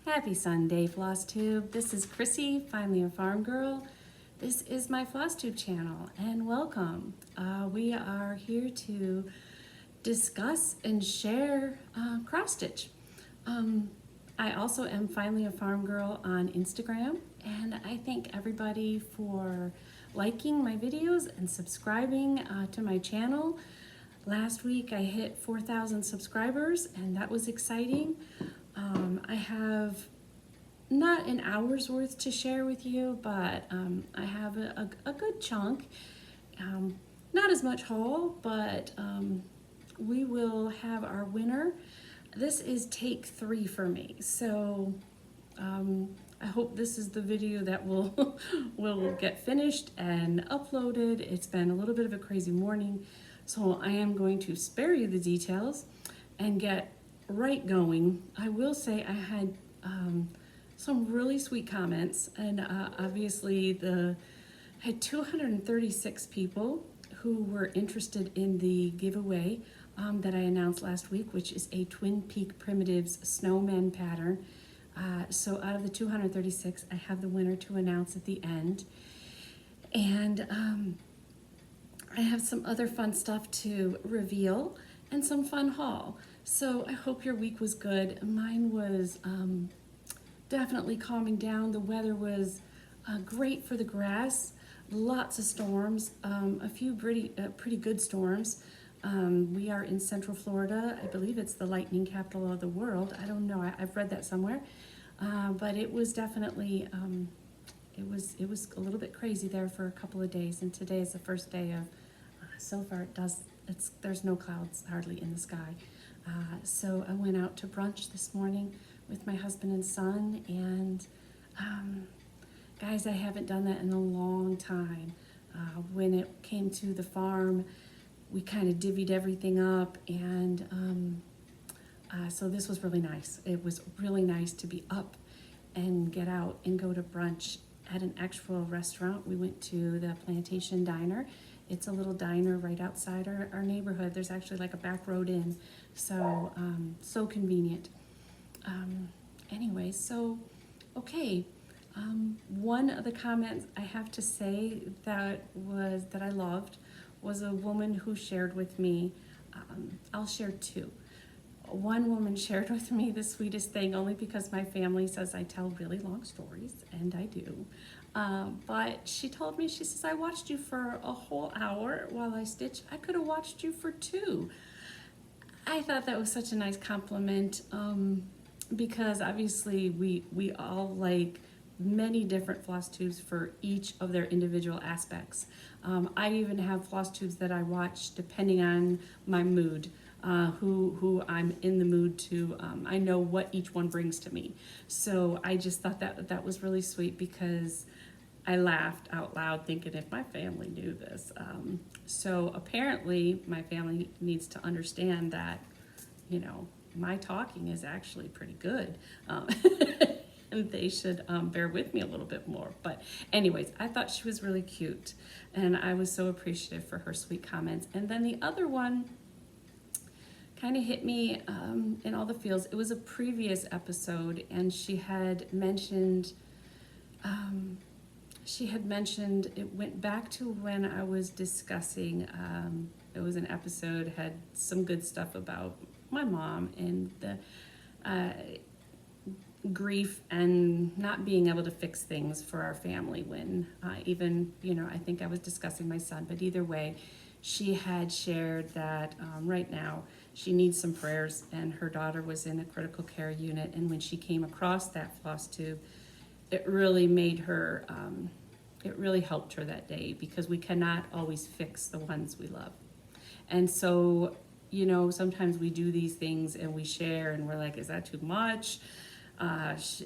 Happy Sunday, Floss Tube. This is Chrissy, finally a farm girl. This is my Floss Tube channel, and welcome. We are here to discuss and share cross stitch. I also am finally a farm girl on Instagram, and I thank everybody for liking my videos and subscribing to my channel. Last week I hit 4,000 subscribers, and that was exciting. I have not an hour's worth to share with you, but I have a good chunk. Not as much haul, but we will have our winner. This is take 3 for me, so I hope this is the video that will get finished and uploaded. It's been a little bit of a crazy morning, so I am going to spare you the details and get right going. I will say I had some really sweet comments, and obviously had 236 people who were interested in the giveaway that I announced last week, which is a Twin Peak Primitives snowman pattern. So out of the 236, I have the winner to announce at the end. And I have some other fun stuff to reveal and some fun haul. So I hope your week was good. Mine was definitely calming down. The weather was great for the grass. Lots of storms, a few pretty good storms. We are in Central Florida. I believe it's the lightning capital of the world. I don't know. I've read that somewhere, but it was definitely it was a little bit crazy there for a couple of days. And today is the first day of. So far, there's no clouds hardly in the sky. So I went out to brunch this morning with my husband and son, and guys, I haven't done that in a long time. When it came to the farm, we kind of divvied everything up, and so this was really nice. It was really nice to be up and get out and go to brunch at an actual restaurant. We went to the Plantation Diner. It's a little diner right outside our neighborhood. There's actually like a back road in, so so convenient. Anyway, so okay. One of the comments I have to say that I loved was a woman who shared with me. I'll share two. One woman shared with me the sweetest thing, only because my family says I tell really long stories, and I do. But she told me, she says, I watched you for a whole hour while I stitch. I could have watched you for 2. I thought that was such a nice compliment, because obviously we all like many different floss tubes for each of their individual aspects. I even have floss tubes that I watch depending on my mood. Who I'm in the mood to. I know what each one brings to me. So I just thought that was really sweet, because I laughed out loud thinking, if my family knew this. So apparently my family needs to understand that, my talking is actually pretty good. And they should bear with me a little bit more. But anyways, I thought she was really cute, and I was so appreciative for her sweet comments. And then the other one kind of hit me in all the feels. It was a previous episode, and she had mentioned it went back to when I was discussing, it was an episode, had some good stuff about my mom and the grief and not being able to fix things for our family when even, I think I was discussing my son, but either way, she had shared that right now she needs some prayers, and her daughter was in a critical care unit, and when she came across that floss tube, it really made her, it really helped her that day, because we cannot always fix the ones we love. And so, sometimes we do these things and we share and we're like, is that too much?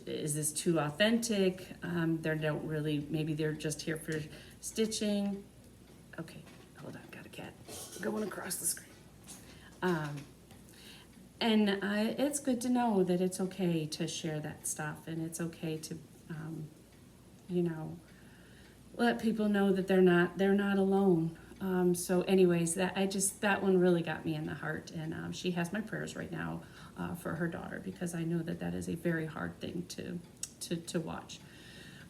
Is this too authentic? They don't really, maybe they're just here for stitching. Okay, hold on, got a cat going across the screen. And it's good to know that it's okay to share that stuff, and it's okay to, let people know that they're not alone. So anyways, that one really got me in the heart, and she has my prayers right now for her daughter, because I know that is a very hard thing to watch.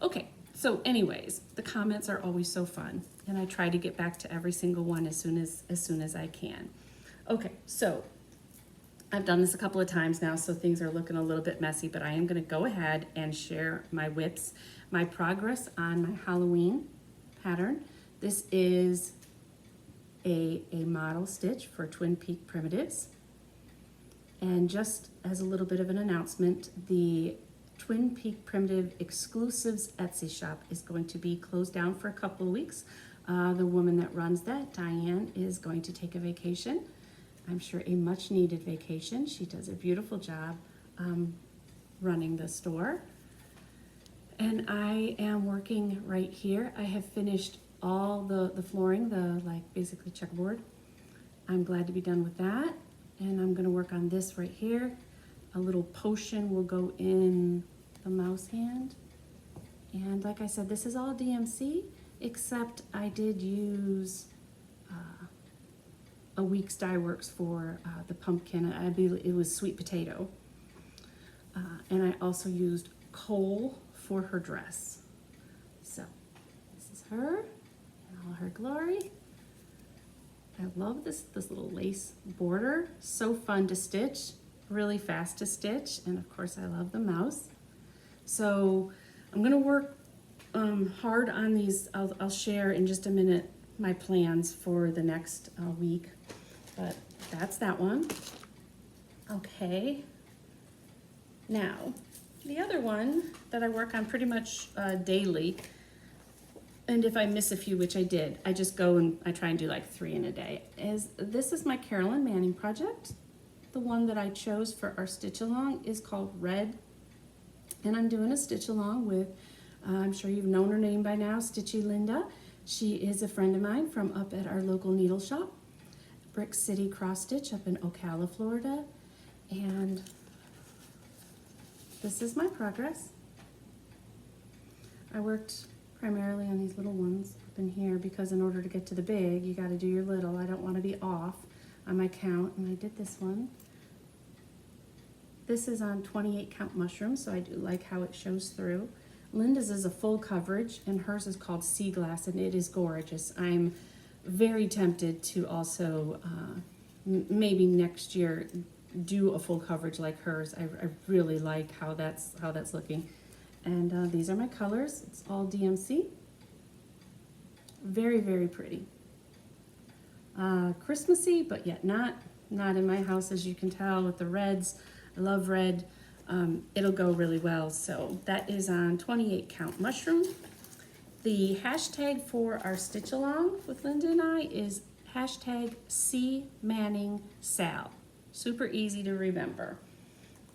Okay, so anyways, the comments are always so fun, and I try to get back to every single one as soon as I can. Okay, so I've done this a couple of times now, so things are looking a little bit messy, but I am going to go ahead and share my whips, my progress on my Halloween pattern. This is a model stitch for Twin Peak Primitives. And just as a little bit of an announcement, the Twin Peak Primitive Exclusives Etsy shop is going to be closed down for a couple of weeks. The woman that runs that, Diane, is going to take a vacation. I'm sure a much needed vacation. She does a beautiful job running the store. And I am working right here. I have finished all the flooring, basically checkerboard. I'm glad to be done with that. And I'm gonna work on this right here. A little potion will go in the mouse hand. And like I said, this is all DMC, except I did use a Weeks Dye Works for the pumpkin. I believe it was sweet potato. And I also used coal for her dress. So this is her in all her glory. I love this little lace border. So fun to stitch, really fast to stitch, and of course I love the mouse. So I'm gonna work hard on these. I'll share in just a minute my plans for the next week, but that's that one. Okay, now the other one that I work on pretty much daily, and if I miss a few, which I did, I just go and I try and do like 3 in a day, this is my Carolyn Manning project. The one that I chose for our stitch along is called Red, and I'm doing a stitch along with, I'm sure you've known her name by now, Stitchy Linda. She is a friend of mine from up at our local needle shop, Brick City Cross Stitch up in Ocala, Florida. And this is my progress. I worked primarily on these little ones up in here because in order to get to the big, you got to do your little. I don't want to be off on my count, and I did this one. This is on 28 count mushrooms, so I do like how it shows through. Linda's is a full coverage, and hers is called Sea Glass, and it is gorgeous. I'm very tempted to also maybe next year do a full coverage like hers. I really like how that's looking. And these are my colors. It's all DMC. Very, very pretty. Christmassy, but yet not in my house, as you can tell with the reds. I love red. It'll go really well. So that is on 28 count mushroom. The hashtag for our stitch along with Linda and I is hashtag #CManningSal. Super easy to remember.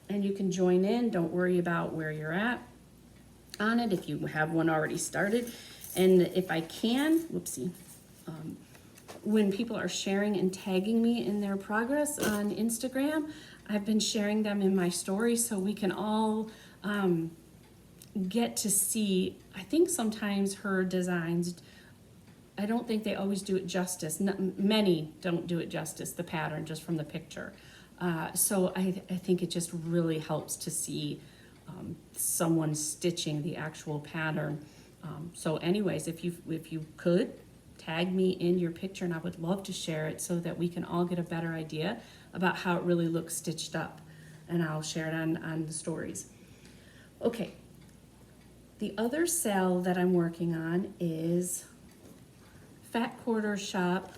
And you can join in. Don't worry about where you're at on it if you have one already started. And if I can, whoopsie, when people are sharing and tagging me in their progress on Instagram, I've been sharing them in my stories so we can all get to see. I think sometimes her designs, I don't think they always do it justice. Many don't do it justice, the pattern, just from the picture. So I think it just really helps to see someone stitching the actual pattern. So anyways, if you could tag me in your picture, and I would love to share it so that we can all get a better idea about how it really looks stitched up, and I'll share it on the stories. Okay, the other sale that I'm working on is Fat Quarter Shop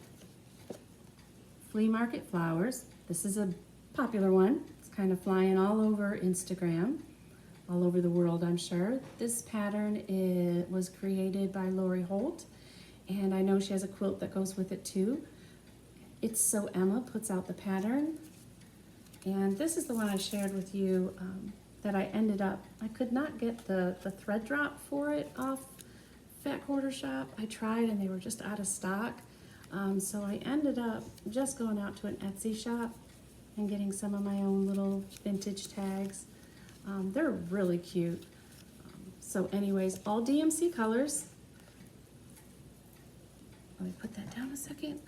Flea Market Flowers. This is a popular one. It's kind of flying all over Instagram, all over the world, I'm sure. This pattern was created by Lori Holt, and I know she has a quilt that goes with it too. It's So Emma puts out the pattern, and this is the one I shared with you that I ended up, I could not get the thread drop for it off Fat Quarter Shop. I tried and they were just out of stock. So I ended up just going out to an Etsy shop and getting some of my own little vintage tags. They're really cute. So anyways, all DMC colors. Let me put that down a second.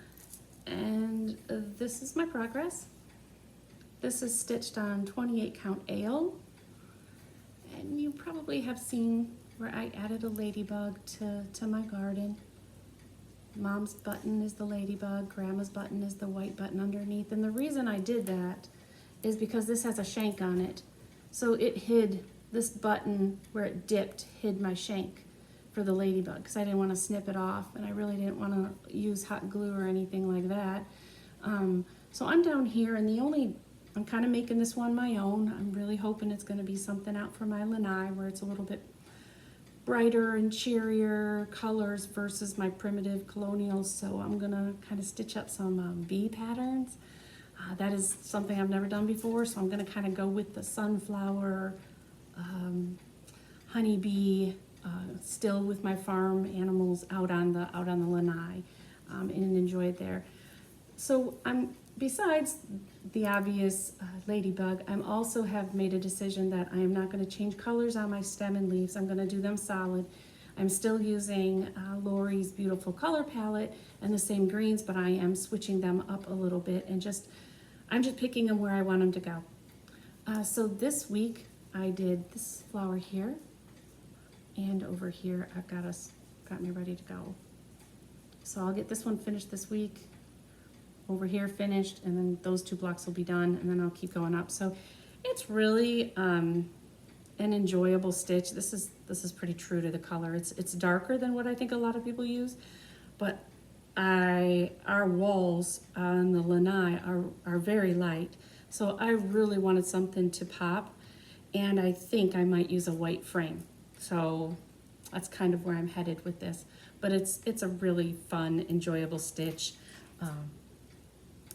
And this is my progress. This is stitched on 28 count ale. And you probably have seen where I added a ladybug to my garden. Mom's button is the ladybug, Grandma's button is the white button underneath. And the reason I did that is because this has a shank on it. So it hid, this button where it dipped hid my shank for the ladybug because I didn't want to snip it off, and I really didn't want to use hot glue or anything like that. So I'm down here, and I'm kind of making this one my own. I'm really hoping it's going to be something out for my lanai where it's a little bit brighter and cheerier colors versus my primitive colonials. So I'm gonna kind of stitch up some bee patterns. That is something I've never done before, so I'm gonna kind of go with the sunflower, honeybee, still with my farm animals out on the lanai, and enjoy it there. So besides the obvious ladybug, I'm also have made a decision that I am not going to change colors on my stem and leaves. I'm going to do them solid. I'm still using Lori's beautiful color palette and the same greens, but I am switching them up a little bit, and I'm just picking them where I want them to go. So this week I did this flower here, and over here I've got me ready to go. So I'll get this one finished this week. Over here finished, and then those 2 blocks will be done, and then I'll keep going up. So it's really an enjoyable stitch. This is pretty true to the color. It's darker than what I think a lot of people use, but our walls on the lanai are very light. So I really wanted something to pop, and I think I might use a white frame. So that's kind of where I'm headed with this. But it's a really fun, enjoyable stitch.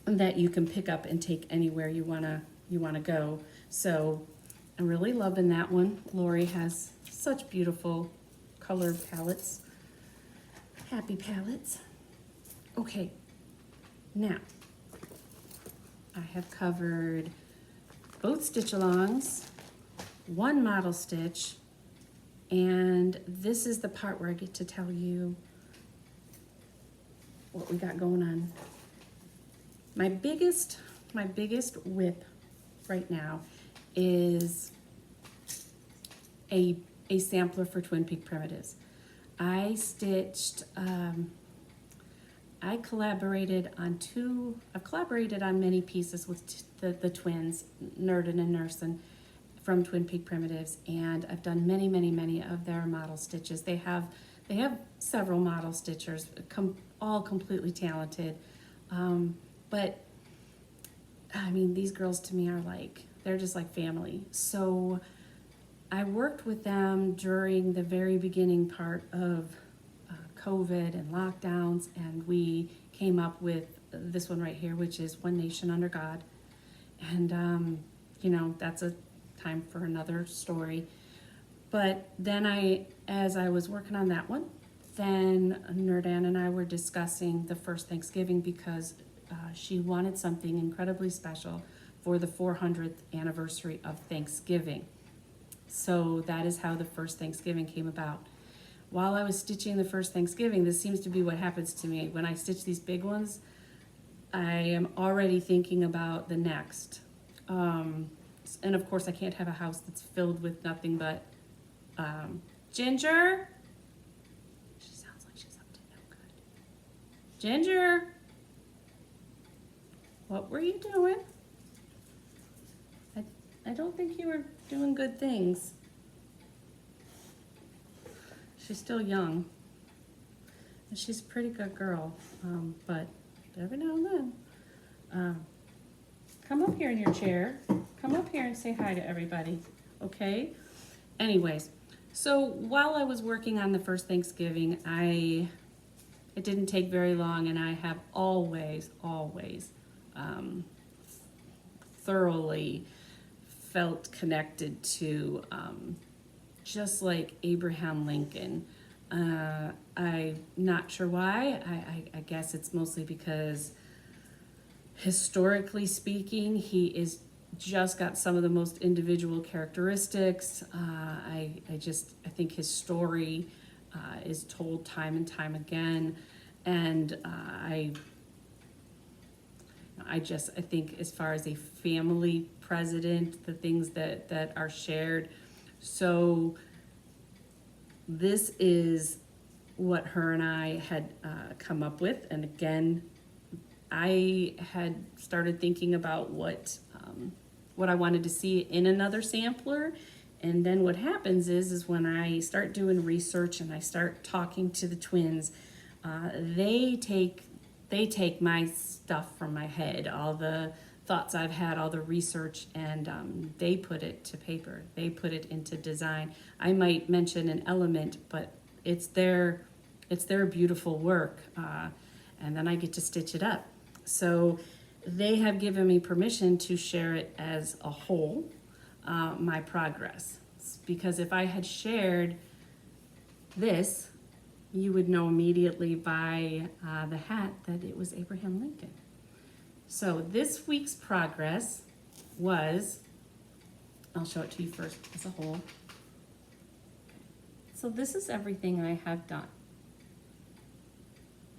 That you can pick up and take anywhere you wanna go. So I'm really loving that one. Lori has such beautiful color palettes, happy palettes. Okay, now I have covered both stitch-alongs, 1 model stitch, and this is the part where I get to tell you what we got going on. My biggest whip right now is a sampler for Twin Peak Primitives. I stitched, I've collaborated on many pieces with the twins, Nerdin and Nursin from Twin Peak Primitives, and I've done many of their model stitches. They have several model stitchers, all completely talented. But I mean, these girls to me are they're just like family. So I worked with them during the very beginning part of COVID and lockdowns, and we came up with this one right here, which is One Nation Under God. And, you know, that's a time for another story. But then as I was working on that one, then Nerdan and I were discussing the first Thanksgiving because she wanted something incredibly special for the 400th anniversary of Thanksgiving. So that is how the first Thanksgiving came about. While I was stitching the first Thanksgiving, this seems to be what happens to me. When I stitch these big ones, I am already thinking about the next. And of course, I can't have a house that's filled with nothing but Ginger. She sounds like she's up to no good. Ginger. What were you doing? I don't think you were doing good things. She's still young. And she's a pretty good girl. But every now and then, come up here in your chair. Come up here and say hi to everybody, okay? Anyways, so while I was working on the first Thanksgiving, it didn't take very long, and I have always thoroughly felt connected to just like Abraham Lincoln. I'm not sure why. I guess it's mostly because historically speaking, he is just got some of the most individual characteristics. I think his story is told time and time again. And I think as far as a family president, the things that are shared. So this is what her and I had come up with. And again, I had started thinking about what I wanted to see in another sampler. And then what happens is when I start doing research and I start talking to the twins, they take my stuff from my head, all the thoughts I've had, all the research, and they put it to paper. They put it into design. I might mention an element, but it's their beautiful work, and then I get to stitch it up. So they have given me permission to share it as a whole, my progress. Because if I had shared this, you would know immediately by the hat that it was Abraham Lincoln. So this week's progress was, I'll show it to you first as a whole. So this is everything I have done.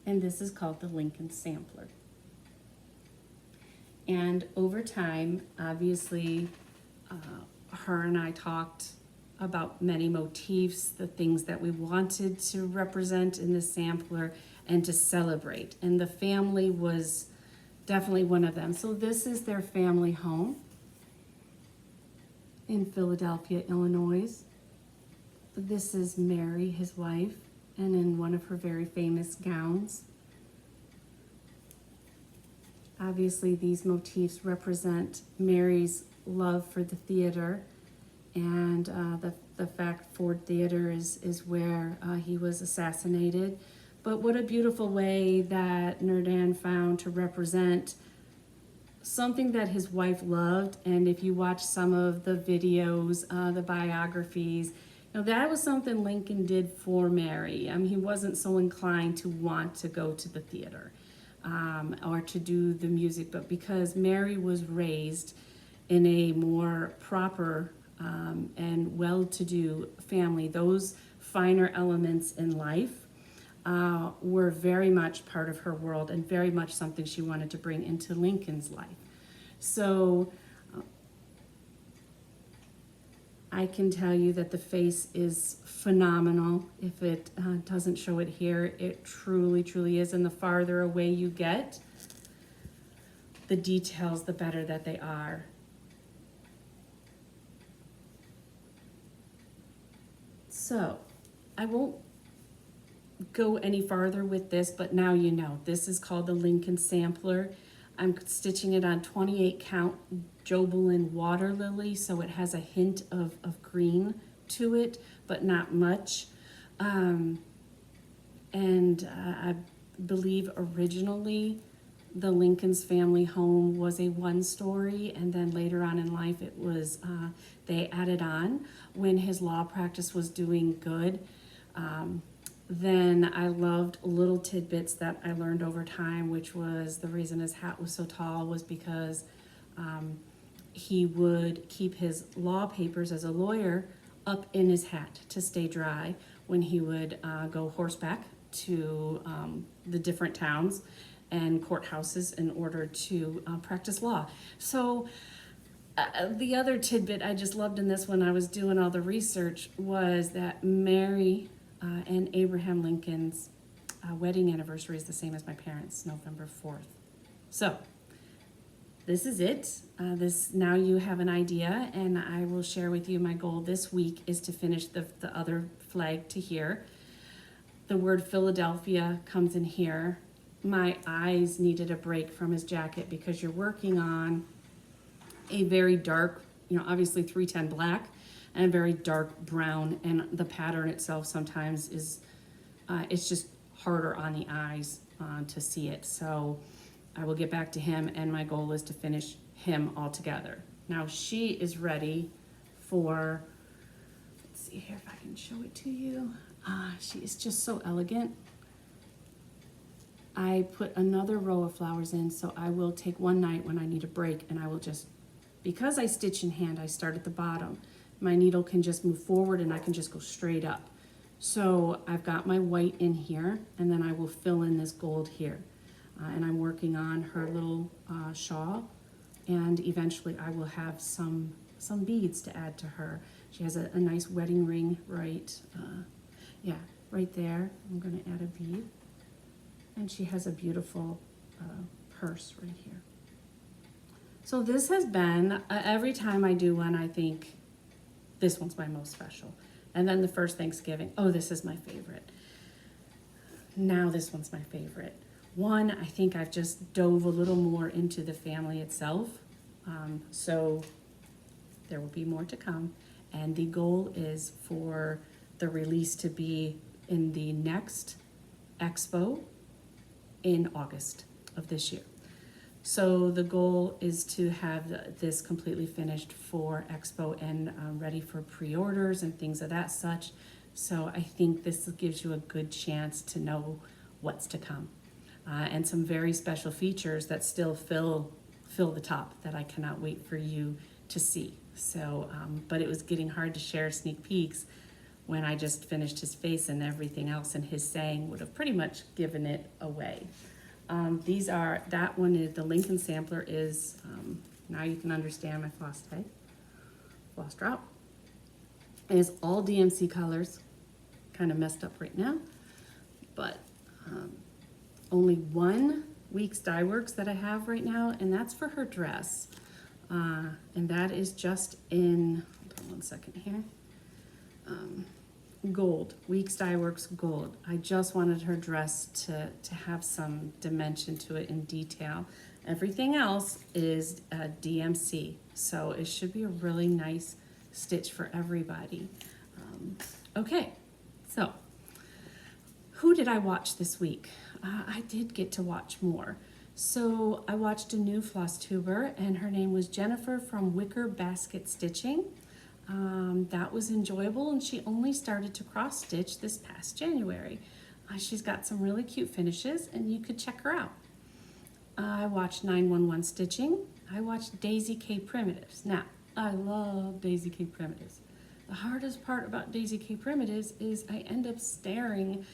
And this is called the Lincoln Sampler. And over time, obviously, her and I talked about many motifs, the things that we wanted to represent in the sampler and to celebrate. And the family was definitely one of them. So this is their family home in Philadelphia, Illinois. This is Mary, his wife, and in one of her very famous gowns. Obviously, these motifs represent Mary's love for the theater, and the fact Ford Theater is where he was assassinated. But what a beautiful way that Nerdan found to represent something that his wife loved. And if you watch some of the videos, the biographies, that was something Lincoln did for Mary. He wasn't so inclined to want to go to the theater or to do the music, but because Mary was raised in a more proper and well-to-do family, those finer elements in life were very much part of her world and very much something she wanted to bring into Lincoln's life. So I can tell you that the face is phenomenal. If it doesn't show it here, it truly, truly is. And the farther away you get, the details, the better that they are. So I won't go any farther with this, but now you know. This is called the Lincoln Sampler. I'm stitching it on 28 count Jobelan water lily, so it has a hint of green to it, but not much. I believe originally the Lincoln's family home was a one-story, and then later on in life it was, they added on when his law practice was doing good. Then I loved little tidbits that I learned over time, which was the reason his hat was so tall was because he would keep his law papers as a lawyer up in his hat to stay dry when he would go horseback to the different towns and courthouses in order to practice law. So the other tidbit I just loved in this when I was doing all the research was that Mary and Abraham Lincoln's wedding anniversary is the same as my parents', November 4th. So this is it. Now you have an idea, and I will share with you my goal this week is to finish the other flag to here. The word Philadelphia comes in here. My eyes needed a break from his jacket because you're working on a very dark, obviously 310 black, and a very dark brown, and the pattern itself sometimes is, it's just harder on the eyes to see it. So I will get back to him, and my goal is to finish him all together. Now she is ready for, let's see here if I can show it to you. She is just so elegant. I put another row of flowers in, so I will take one night when I need a break, and I will just, because I stitch in hand, I start at the bottom. My needle can just move forward and I can just go straight up. So I've got my white in here, and then I will fill in this gold here. And I'm working on her little shawl, and eventually I will have some beads to add to her. She has a nice wedding ring right there. I'm going to add a bead. And she has a beautiful purse right here. So this has been, every time I do one, I think this one's my most special. And then the first Thanksgiving, oh, this is my favorite. Now this one's my favorite. One, I think I've just dove a little more into the family itself. So there will be more to come. And the goal is for the release to be in the next expo in August of this year. So the goal is to have this completely finished for expo and ready for pre-orders and things of that such. So I think this gives you a good chance to know what's to come. And some very special features that still fill the top that I cannot wait for you to see. So, but it was getting hard to share sneak peeks when I just finished his face, and everything else and his saying would have pretty much given it away. That one is, the Lincoln sampler is, now you can understand my floss tag, floss drop. It is all DMC colors, kind of messed up right now, but only one Weeks Dye Works that I have right now, and that's for her dress. And that is just in, hold on one second here, gold, Weeks Dye Works gold. I just wanted her dress to have some dimension to it in detail. Everything else is DMC, so it should be a really nice stitch for everybody. Okay, so who did I watch this week? I did get to watch more. So I watched a new floss tuber, and her name was Jennifer from Wicker Basket Stitching. That was enjoyable, and she only started to cross stitch this past January. She's got some really cute finishes, and you could check her out. I watched 911 Stitching. I watched Daisy K Primitives. Now, I love Daisy K Primitives. The hardest part about Daisy K Primitives is I end up staring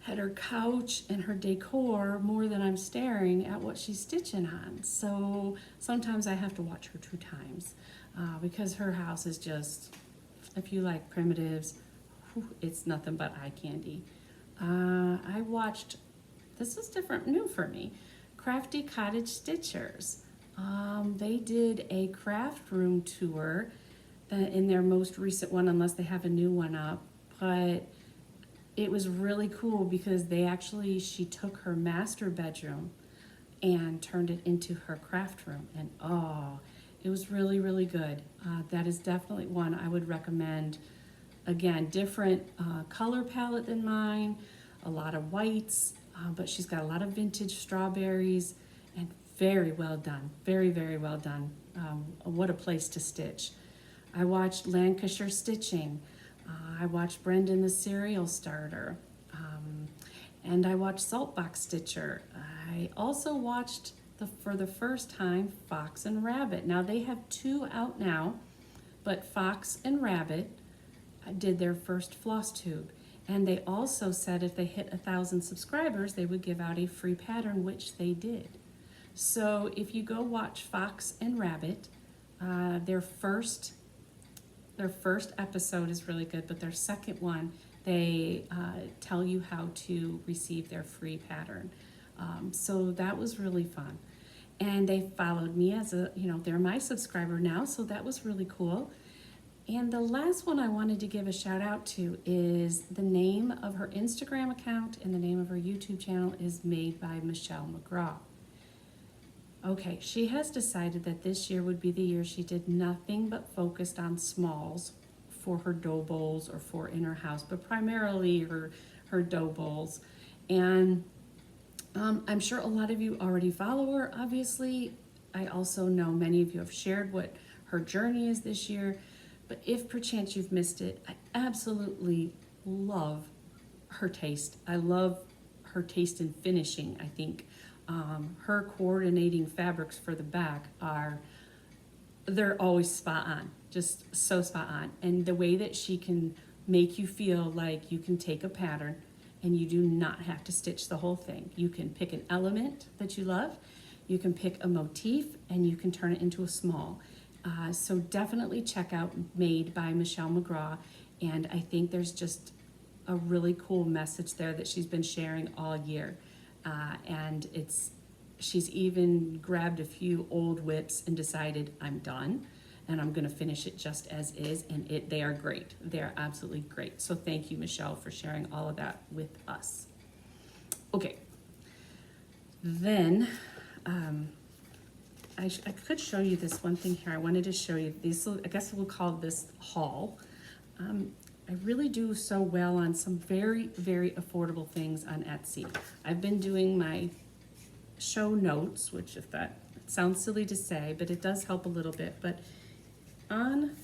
at her couch and her decor more than I'm staring at what she's stitching on. So sometimes I have to watch her 2 times because her house is just, if you like primitives, it's nothing but eye candy. I watched, this is different, new for me, Crafty Cottage Stitchers. They did a craft room tour in their most recent one, unless they have a new one up, but it was really cool because she took her master bedroom and turned it into her craft room, and it was really, really good. That is definitely one I would recommend. Again, different color palette than mine, a lot of whites, but she's got a lot of vintage strawberries, and very well done, very, very well done. What a place to stitch. I watched Lancashire Stitching. I watched Brendan the Serial Starter, and I watched Saltbox Stitcher. I also watched, for the first time, Fox and Rabbit. Now they have 2 out now, but Fox and Rabbit did their first floss tube, and they also said if they hit 1,000 subscribers, they would give out a free pattern, which they did. So if you go watch Fox and Rabbit, their first episode is really good, but their second one, they tell you how to receive their free pattern. So that was really fun. And they followed me as they're my subscriber now, so that was really cool. And the last one I wanted to give a shout out to is the name of her Instagram account and the name of her YouTube channel is Made by Michelle McGraw. Okay, she has decided that this year would be the year she did nothing but focused on smalls for her dough bowls or for in her house, but primarily her dough bowls. And I'm sure a lot of you already follow her, obviously. I also know many of you have shared what her journey is this year, but if perchance you've missed it, I absolutely love her taste. I love her taste in finishing, I think. Her coordinating fabrics for the back they're always spot on, just so spot on. And the way that she can make you feel like you can take a pattern and you do not have to stitch the whole thing. You can pick an element that you love, you can pick a motif, and you can turn it into a small. So definitely check out Made by Michelle McGraw, and I think there's just a really cool message there that she's been sharing all year. And she's even grabbed a few old whips and decided, I'm done and I'm gonna finish it just as is, and they are great. They're absolutely great. So thank you, Michelle, for sharing all of that with us. Okay, then I could show you this one thing here. I wanted to show you these, I guess we'll call this haul. I really do so well on some very, very affordable things on Etsy. I've been doing my show notes, which if that sounds silly to say, but it does help a little bit. But on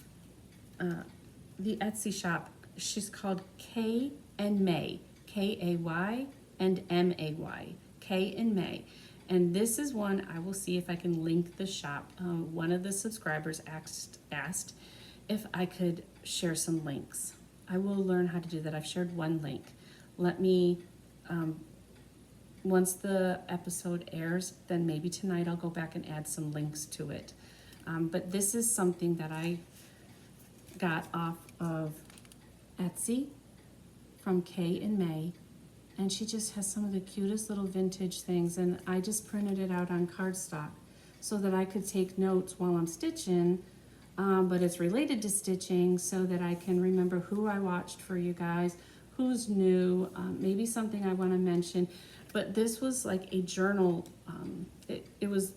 the Etsy shop, she's called Kay and May, K-A-Y and M-A-Y, Kay and May. And this is one, I will see if I can link the shop. One of the subscribers asked if I could share some links. I will learn how to do that. I've shared one link. Let me, once the episode airs, then maybe tonight I'll go back and add some links to it. But this is something that I got off of Etsy from Kay and May. And she just has some of the cutest little vintage things. And I just printed it out on cardstock so that I could take notes while I'm stitching. But it's related to stitching so that I can remember who I watched for you guys, who's new, maybe something I want to mention. But this was like a journal. It was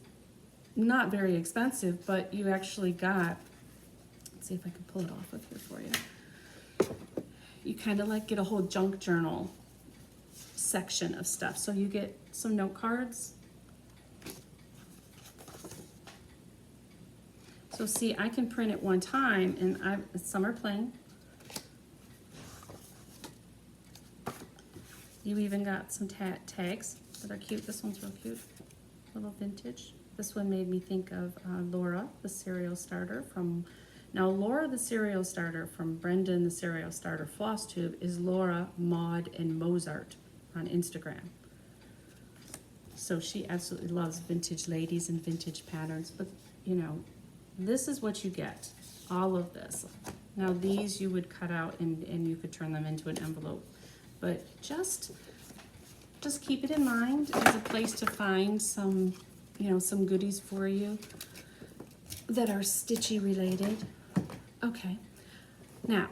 not very expensive, but you actually got, let's see if I can pull it off of here for you. You kind of like get a whole junk journal section of stuff. So you get some note cards. So see, I can print it one time, and some are plain. You even got some tags that are cute. This one's real cute, little vintage. This one made me think of Laura, the cereal starter from, now Laura the cereal starter from Brendan the cereal starter Floss Tube is Laura, Maud, and Mozart on Instagram. So she absolutely loves vintage ladies and vintage patterns, but you know, this is what you get, all of this. Now these you would cut out and you could turn them into an envelope, but just keep it in mind as a place to find some, you know, some goodies for you that are stitchy related. Okay, now,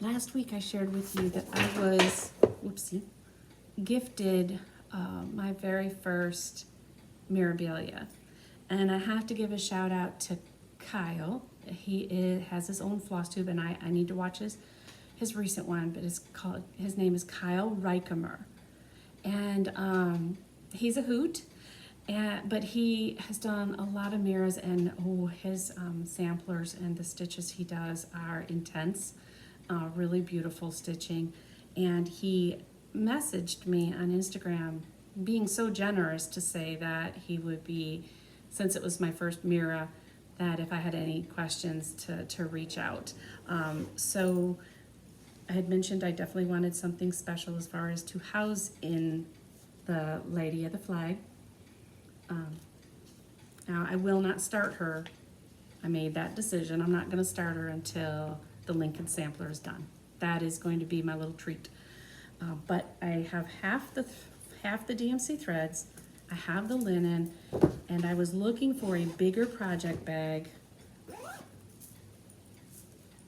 last week I shared with you that I was, whoopsie, gifted my very first Mirabilia. And I have to give a shout out to Kyle. He has his own floss tube, and I need to watch his recent one, but his name is Kyle Reichemer. And he's a hoot, but he has done a lot of mirrors, and his samplers and the stitches he does are intense, really beautiful stitching. And he messaged me on Instagram being so generous to say that he would be, since it was my first Mira, that if I had any questions to reach out. So I had mentioned I definitely wanted something special as far as to house in the Lady of the Flag. Now I will not start her. I made that decision. I'm not going to start her until the Lincoln sampler is done. That is going to be my little treat. But I have half the DMC threads. I have the linen, and I was looking for a bigger project bag,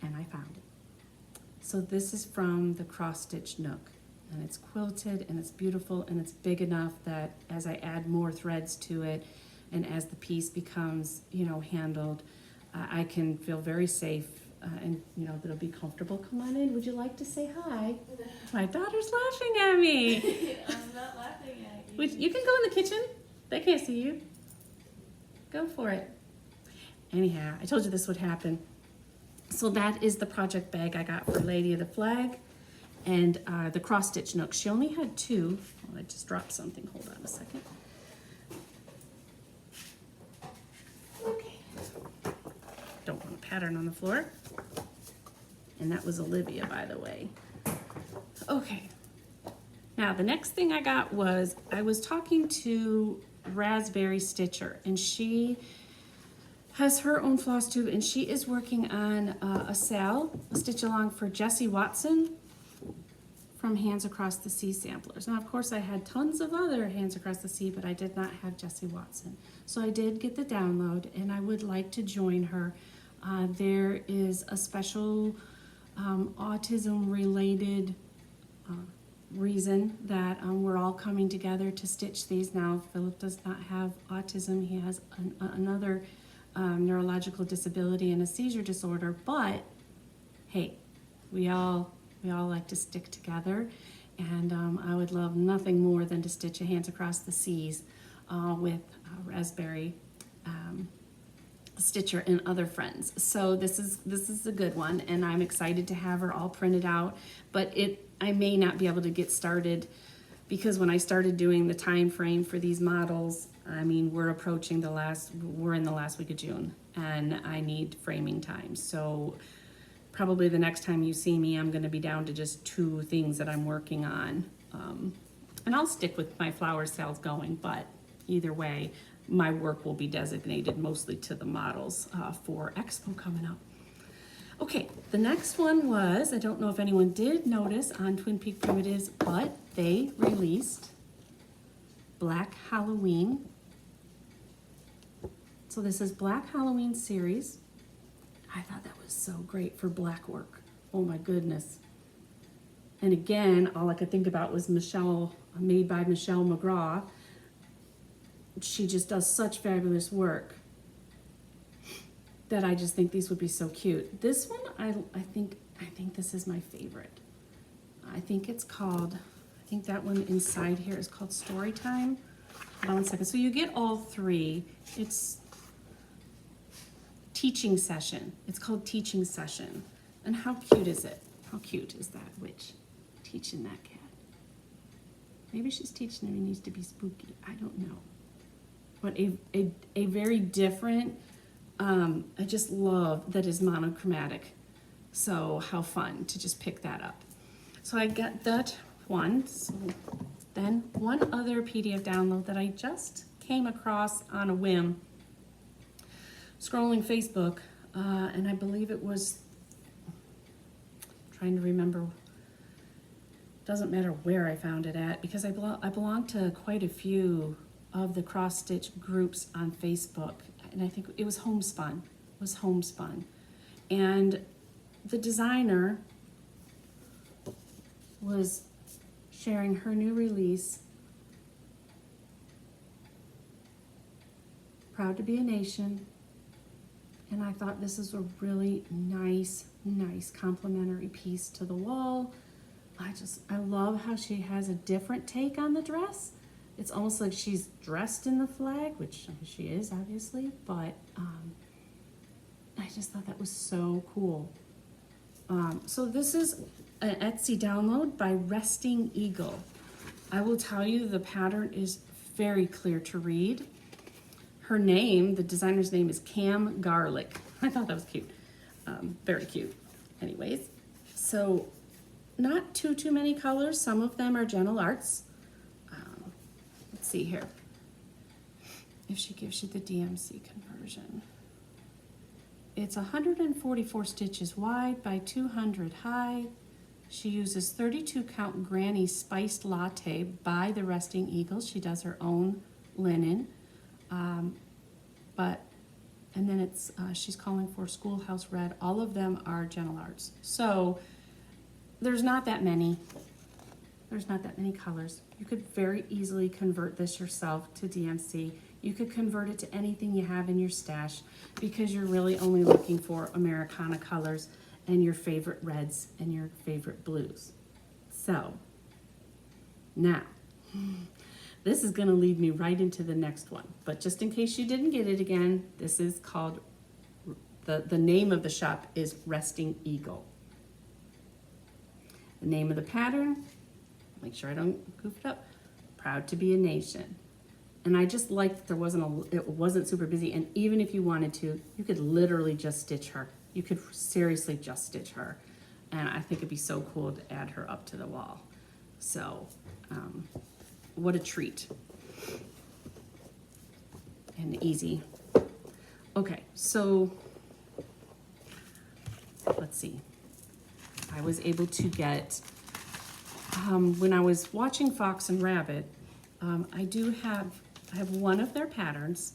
and I found it. So this is from the Cross Stitch Nook, and it's quilted, and it's beautiful, and it's big enough that as I add more threads to it, and as the piece becomes, you know, handled, I can feel very safe, and you know, that it'll be comfortable. Come on in. Would you like to say hi? My daughter's laughing at me. I'm not laughing at you. You can go in the kitchen. They can't see you. Go for it. Anyhow, I told you this would happen. So that is the project bag I got for Lady of the Flag and the Cross Stitch Nook. She only had two. Oh, I just dropped something. Hold on a second. Okay. Don't want a pattern on the floor. And that was Olivia, by the way. Okay. Now, the next thing I got was, I was talking to Raspberry Stitcher, and she has her own floss tube, and she is working on a stitch along for Jessie Watson from Hands Across the Sea samplers. Now, of course, I had tons of other Hands Across the Sea, but I did not have Jessie Watson. So I did get the download, and I would like to join her. There is a special autism-related reason that we're all coming together to stitch these. Now, Philip does not have autism. He has another neurological disability and a seizure disorder, but hey, we all like to stick together, and I would love nothing more than to stitch a Hands Across the Seas with Raspberry Stitcher and other friends. So this is a good one, and I'm excited to have her all printed out, but I may not be able to get started because when I started doing the time frame for these models, I mean, we're in the last week of June, and I need framing time. So probably the next time you see me, I'm going to be down to just 2 things that I'm working on. And I'll stick with my flower sales going, but either way, my work will be designated mostly to the models for Expo coming up. Okay, the next one was, I don't know if anyone did notice on Twin Peak Primitives, but they released Black Halloween. So this is Black Halloween series. I thought that was so great for black work. Oh my goodness. And again, all I could think about was made by Michelle McGraw. She just does such fabulous work that I just think these would be so cute. This one, I think this is my favorite. I think that one inside here is called Story Time. Hold on one second. So you get all 3. It's Teaching Session. It's called Teaching Session. And how cute is it? How cute is that witch teaching that cat? Maybe she's teaching him he needs to be spooky. I don't know. But a very different, I just love that is monochromatic. So how fun to just pick that up. So I got that one. So then one other PDF download that I just came across on a whim, scrolling Facebook, and I believe it was, trying to remember, doesn't matter where I found it at, because I belong to quite a few of the cross-stitch groups on Facebook, and I think it was Homespun. And the designer was sharing her new release, Proud to be a Nation, and I thought this is a really nice complimentary piece to the wall. I love how she has a different take on the dress. It's almost like she's dressed in the flag, which she is obviously, but I just thought that was so cool. So this is an Etsy download by Resting Eagle. I will tell you the pattern is very clear to read. Her name, the designer's name is Cam Garlic. I thought that was cute. Very cute. Anyways, so not too many colors. Some of them are Gentle Arts. Let's see here if she gives you the DMC conversion. It's 144 stitches wide by 200 high. She uses 32 count Granny Spiced Latte by the Resting Eagle. She does her own linen, and then it's she's calling for Schoolhouse Red. All of them are Gentle Arts. So there's not that many. There's not that many colors. You could very easily convert this yourself to DMC. You could convert it to anything you have in your stash because you're really only looking for Americana colors and your favorite reds and your favorite blues. So now, this is gonna lead me right into the next one. But just in case you didn't get it again, this is called, the name of the shop is Resting Eagle. The name of the pattern, make sure I don't goof it up, Proud to be a Nation. And I just liked that it wasn't super busy, and even if you wanted to, you could literally just stitch her. You could seriously just stitch her. and I think it'd be so cool to add her up to the wall. So, what a treat. And easy. Okay, so let's see. I was able to get, when I was watching Fox and Rabbit, I have one of their patterns,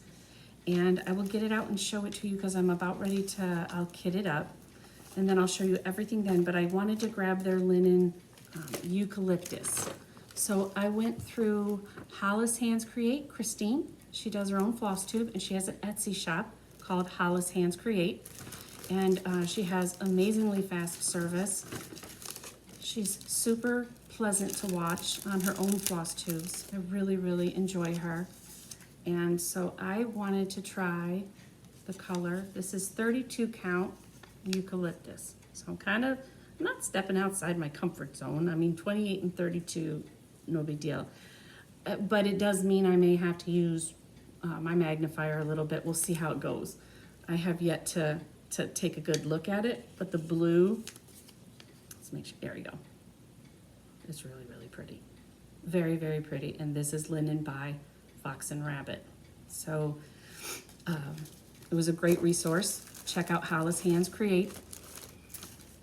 and I will get it out and show it to you because I'm about ready to, I'll kit it up, and then I'll show you everything then, but I wanted to grab their linen eucalyptus. So I went through Hollis Hands Create, Christine. She does her own floss tube, and she has an Etsy shop called Hollis Hands Create. And she has amazingly fast service. She's super pleasant to watch on her own floss tubes. I really, really enjoy her. And so I wanted to try the color. This is 32 count eucalyptus. So I'm not stepping outside my comfort zone. I mean, 28 and 32, no big deal. But it does mean I may have to use my magnifier a little bit. We'll see how it goes. I have yet to take a good look at it, but the blue, let's make sure, there we go. It's really, really pretty. Very, very pretty. And this is linen by Fox and Rabbit. So it was a great resource. Check out Hollis Hands Create.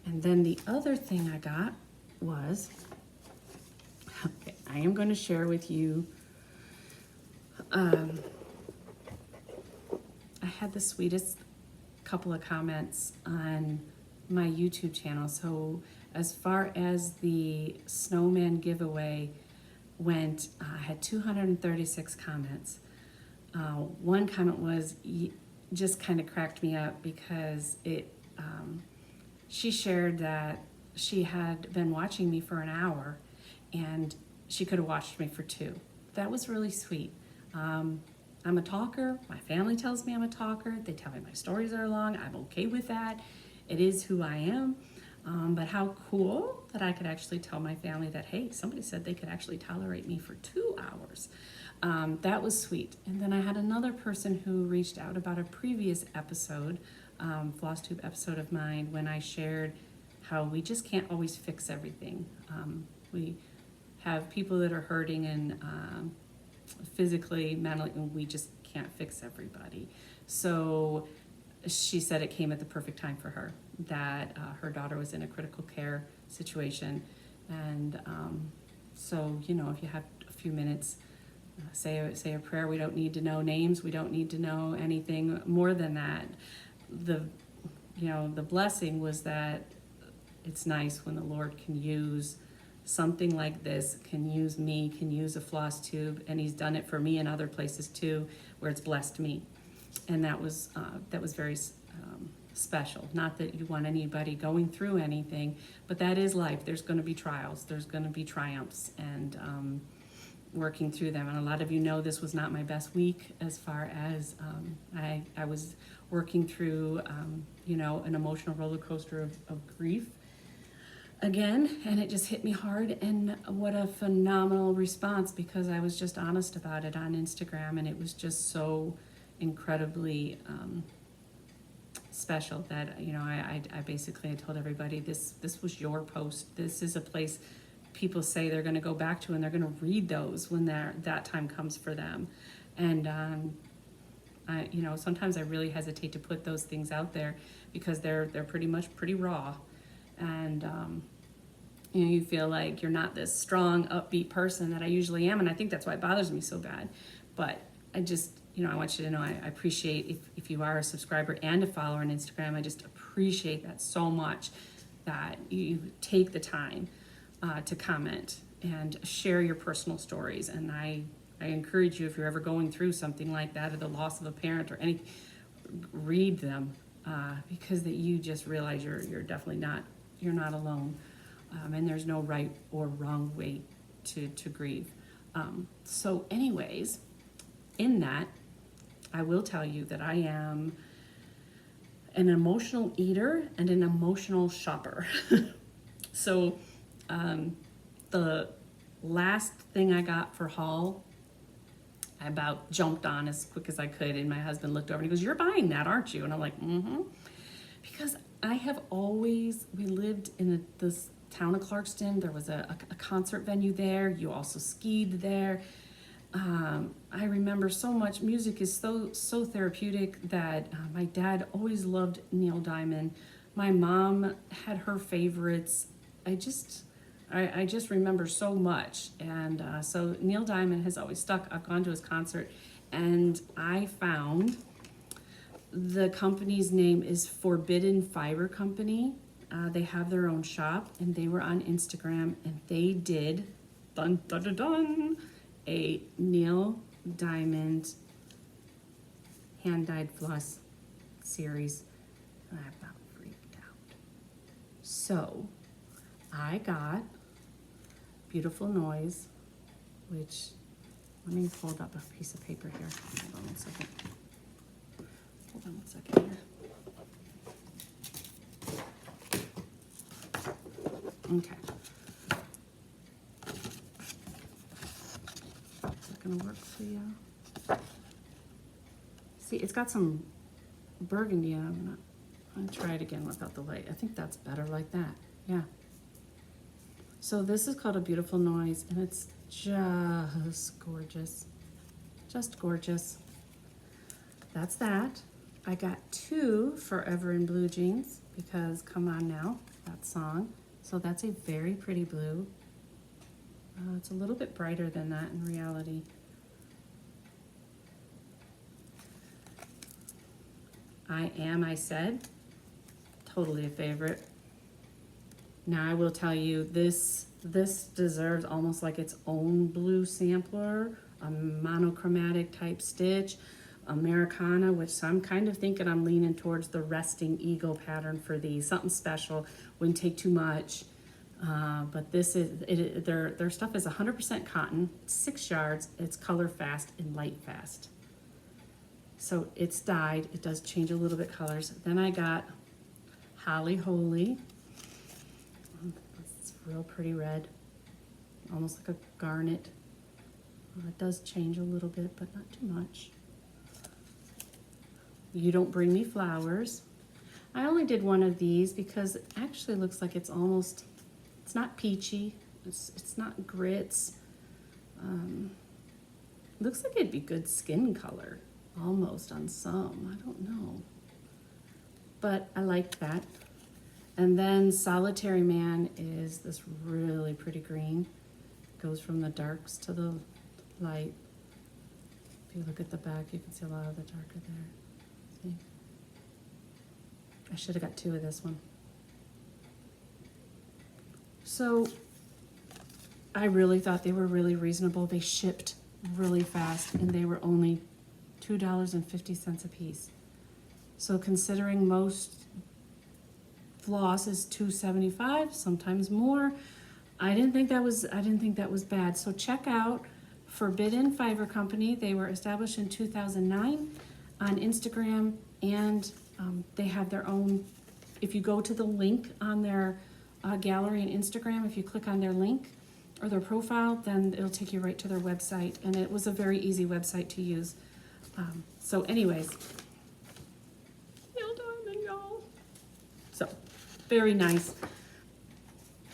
And then the other thing I got was, okay, I am going to share with you, I had the sweetest couple of comments on my YouTube channel. So as far as the snowman giveaway went, I had 236 comments. One comment was just kind of cracked me up because she shared that she had been watching me for an hour and she could have watched me for 2. That was really sweet. I'm a talker. My family tells me I'm a talker. They tell me my stories are long. I'm okay with that. It is who I am. But how cool that I could actually tell my family that, hey, somebody said they could actually tolerate me for 2 hours. That was sweet. And then I had another person who reached out about a previous episode, Floss Tube episode of mine, when I shared how we just can't always fix everything. We have people that are hurting and physically, mentally, and we just can't fix everybody. So she said it came at the perfect time for her, that her daughter was in a critical care situation. And so, you know, if you have a few minutes, say a prayer. We don't need to know names. We don't need to know anything more than that. The blessing was that it's nice when the Lord can use something like this, can use me, can use a floss tube, and he's done it for me in other places too, where it's blessed me. And that was very special. Not that you want anybody going through anything, but that is life. There's going to be trials. There's going to be triumphs, and working through them. And a lot of you know this was not my best week as far as I was working through, an emotional roller coaster of grief again, and it just hit me hard. And what a phenomenal response, because I was just honest about it on Instagram, and it was just so incredibly special that I basically told everybody this was your post. This is a place people say they're going to go back to, and they're going to read those when that time comes for them. And sometimes I really hesitate to put those things out there because they're pretty raw, and you feel like you're not this strong, upbeat person that I usually am, and I think that's why it bothers me so bad. But I just, I want you to know I appreciate if you are a subscriber and a follower on Instagram. I just appreciate that so much, that you take the time to comment and share your personal stories. And I encourage you, if you're ever going through something like that, or the loss of a parent or anything, read them, because that you just realize you're definitely not alone, and there's no right or wrong way to grieve. So anyways, in that, I will tell you that I am an emotional eater and an emotional shopper. So the last thing I got for haul, I about jumped on as quick as I could, and my husband looked over and he goes, "You're buying that, aren't you?" And I'm like, mm-hmm. Because I have always, we lived in this town of Clarkston. There was a concert venue there. You also skied there. I remember so much. Music is so therapeutic that my dad always loved Neil Diamond. My mom had her favorites. I just remember so much, and so Neil Diamond has always stuck. I've gone to his concert, and I found the company's name is Forbidden Fiber Company. They have their own shop, and they were on Instagram, and they did dun dun dun dun a Neil Diamond hand-dyed floss series. And I about freaked out. So I got Beautiful Noise, which, let me hold up a piece of paper here. Hold on one second. Hold on one second here. Okay. Is that gonna work for you? See, it's got some burgundy. I'm gonna try it again without the light. I think that's better like that. Yeah. So this is called A Beautiful Noise, and it's just gorgeous. Just gorgeous. That's that. I got 2 Forever in Blue jeans because Come On Now, that song. So that's a very pretty blue. It's a little bit brighter than that in reality. I Said, totally a favorite. Now I will tell you, this deserves almost like its own blue sampler, a monochromatic type stitch, Americana, which I'm kind of thinking I'm leaning towards the resting eagle pattern for these. Something special, wouldn't take too much. But this is, their stuff is 100% cotton, 6 yards, it's color fast and light fast. So it's dyed, it does change a little bit colors. Then I got Holly Holy. It's real pretty red, almost like a garnet. It does change a little bit, but not too much. You Don't Bring Me Flowers. I only did one of these because it actually looks like it's almost, it's not peachy, it's not grits. Looks like it'd be good skin color, almost on some, I don't know. But I like that. And then Solitary Man is this really pretty green. Goes from the darks to the light. If you look at the back, you can see a lot of the darker there. See? I should have got 2 of this one. So I really thought they were really reasonable. They shipped really fast, and they were only $2.50 a piece. So considering most floss is $2.75, sometimes more, I didn't think that was bad. So check out Forbidden Fiber Company. They were established in 2009 on Instagram, and they have their own. If you go to the link on their gallery and Instagram, if you click on their link or their profile, then it'll take you right to their website, and it was a very easy website to use. So anyways, Neil Diamond, y'all. So very nice,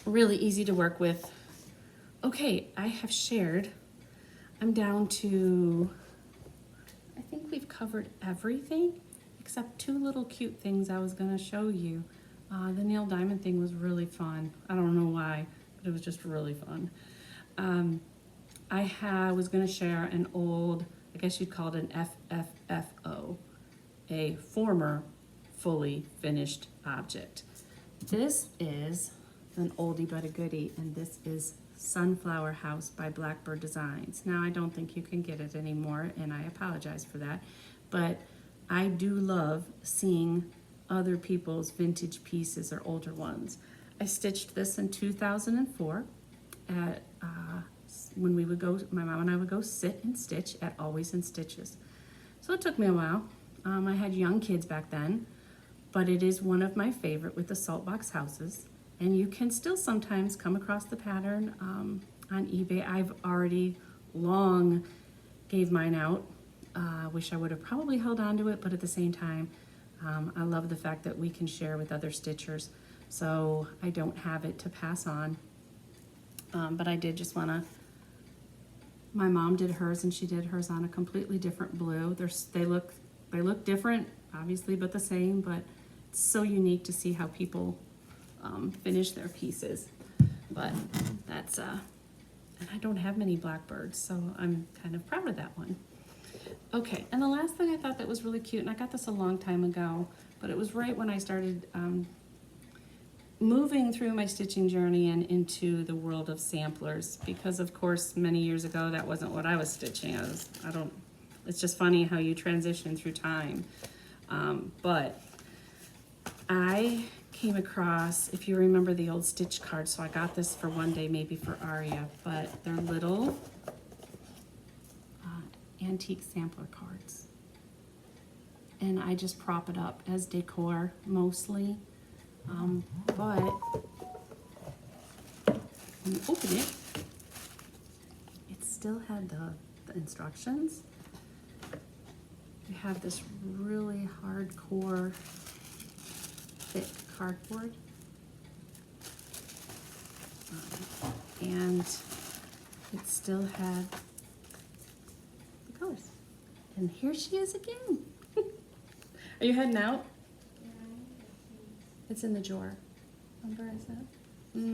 really easy to work with. Okay, I have shared. I'm down to, I think we've covered everything except 2 little cute things I was gonna show you. The Neil Diamond thing was really fun. I don't know why, but it was just really fun. I was gonna share an old, I guess you'd call it an FFFO, a former fully finished object. This is an oldie but a goodie, and this is Sunflower House by Blackbird Designs. Now, I don't think you can get it anymore, and I apologize for that, but I do love seeing other people's vintage pieces or older ones. I stitched this in 2004 at when we would go, my mom and I would go sit and stitch at Always in Stitches. So it took me a while. I had young kids back then, but it is one of my favorite with the salt box houses. And you can still sometimes come across the pattern on eBay. I've already long gave mine out. Wish I would have probably held on to it, but at the same time, I love the fact that we can share with other stitchers, so I don't have it to pass on. But I did just want to, my mom did hers, and she did hers on a completely different blue. They look different, obviously, but the same, but it's so unique to see how people finish their pieces. But that's, and I don't have many blackbirds, so I'm kind of proud of that one. Okay, and the last thing I thought that was really cute, and I got this a long time ago, but it was right when I started moving through my stitching journey and into the world of samplers, because of course many years ago that wasn't what I was stitching. It's just funny how you transition through time. But I came across, if you remember the old stitch cards, so I got this for one day, maybe for Aria, but they're little antique sampler cards. And I just prop it up as decor mostly. But when you open it, it still had the instructions. You have this really hardcore thick cardboard. And it still had the colors. And here she is again. Are you heading out? It's in the drawer. Remember I said?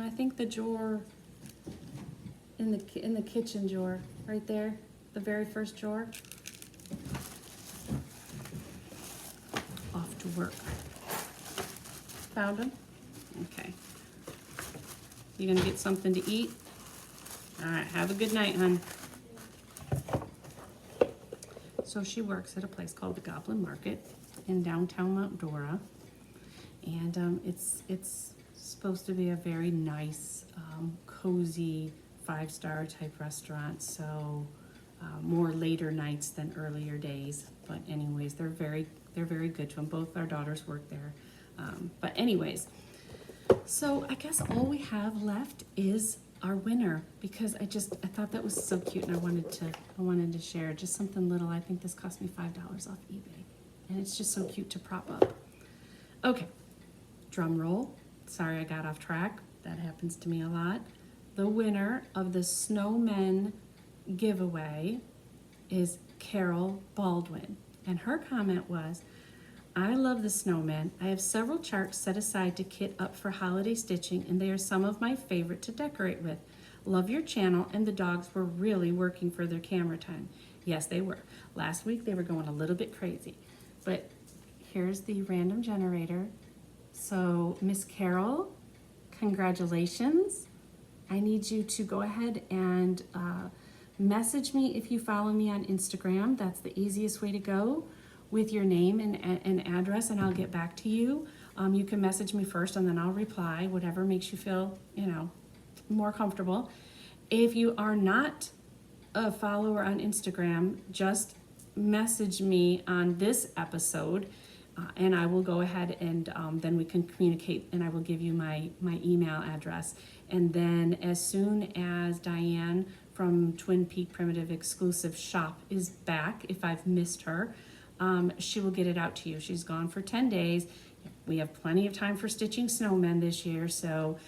I think the drawer in the kitchen drawer, right there, the very first drawer. Off to work. Found them? Okay. You gonna get something to eat? All right. Have a good night, hon. So she works at a place called the Goblin Market in downtown Mount Dora. And it's supposed to be a very nice, cozy, 5-star type restaurant. So more later nights than earlier days. But anyways, they're very good to them. Both our daughters work there. But anyways, so I guess all we have left is our winner, because I thought that was so cute, and I wanted to share just something little. I think this cost me $5 off eBay, and it's just so cute to prop up. Okay. Drum roll. Sorry I got off track. That happens to me a lot. The winner of the Snowman giveaway is Carol Baldwin. And her comment was, I love the snowman. I have several charts set aside to kit up for holiday stitching, and they are some of my favorite to decorate with. Love your channel, and the dogs were really working for their camera time. Yes, they were. Last week they were going a little bit crazy. But here's the random generator. So, Miss Carol, congratulations. I need you to go ahead and message me if you follow me on Instagram. That's the easiest way to go, with your name and address, and I'll get back to you. You can message me first, and then I'll reply, whatever makes you feel, more comfortable. If you are not a follower on Instagram, just message me on this episode, and I will go ahead and then we can communicate, and I will give you my email address. And then as soon as Diane from Twin Peak Primitive Exclusive Shop is back, if I've missed her, she will get it out to you. She's gone for 10 days. We have plenty of time for stitching snowmen this year, so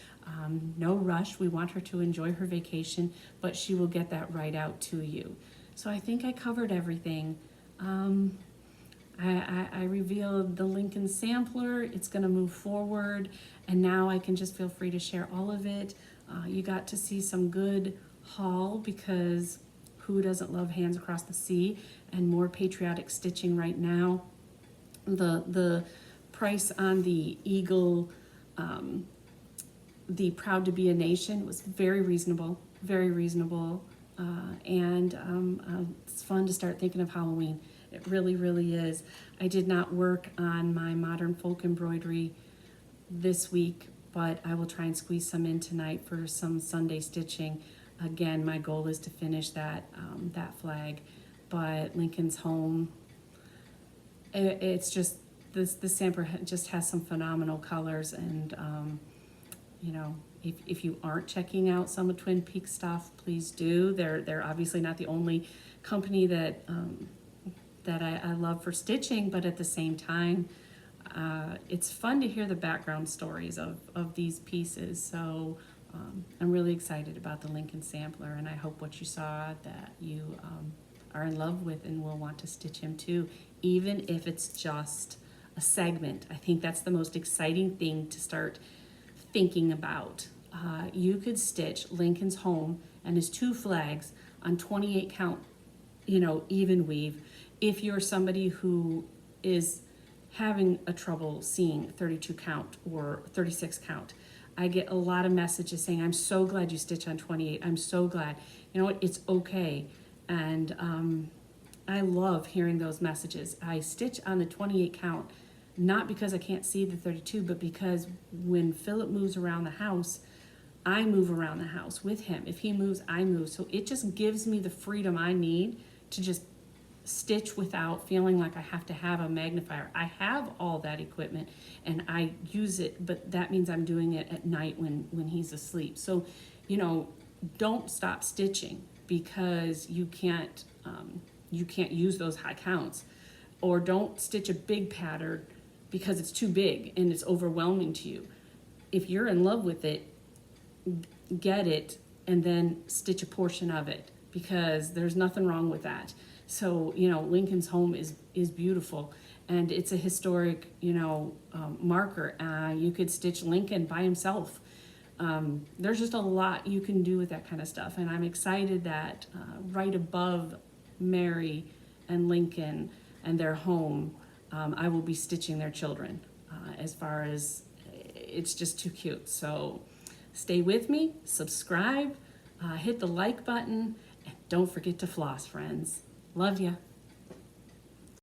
no rush. We want her to enjoy her vacation, but she will get that right out to you. So I think I covered everything. I revealed the Lincoln sampler. It's going to move forward, and now I can just feel free to share all of it. You got to see some good haul, because who doesn't love Hands Across the Sea and more patriotic stitching right now? The price on the Eagle, the Proud to Be a Nation, was very reasonable, and it's fun to start thinking of Halloween. It really, really is. I did not work on my modern folk embroidery this week, but I will try and squeeze some in tonight for some Sunday stitching. Again, my goal is to finish that flag, but Lincoln's Home, it's just, this sampler just has some phenomenal colors, and if you aren't checking out some of Twin Peaks stuff, please do. They're obviously not the only company that I love for stitching, but at the same time, it's fun to hear the background stories of these pieces. So I'm really excited about the Lincoln sampler, and I hope what you saw that you are in love with and will want to stitch him too, even if it's just a segment. I think that's the most exciting thing to start thinking about. You could stitch Lincoln's home and his 2 flags on 28 count, even weave. If you're somebody who is having a trouble seeing 32 count or 36 count, I get a lot of messages saying, I'm so glad you stitch on 28. I'm so glad. You know what? It's okay. And I love hearing those messages. I stitch on the 28 count, not because I can't see the 32, but because when Philip moves around the house, I move around the house with him. If he moves, I move. So it just gives me the freedom I need to just stitch without feeling like I have to have a magnifier. I have all that equipment and I use it, but that means I'm doing it at night when he's asleep. So, don't stop stitching because you can't use those high counts, or don't stitch a big pattern because it's too big and it's overwhelming to you. If you're in love with it, get it and then stitch a portion of it, because there's nothing wrong with that. So, Lincoln's home is beautiful, and it's a historic, marker. You could stitch Lincoln by himself. There's just a lot you can do with that kind of stuff, and I'm excited that right above Mary and Lincoln and their home, I will be stitching their children. As far as, it's just too cute. So stay with me, subscribe, hit the like button, and don't forget to floss, friends. Love ya.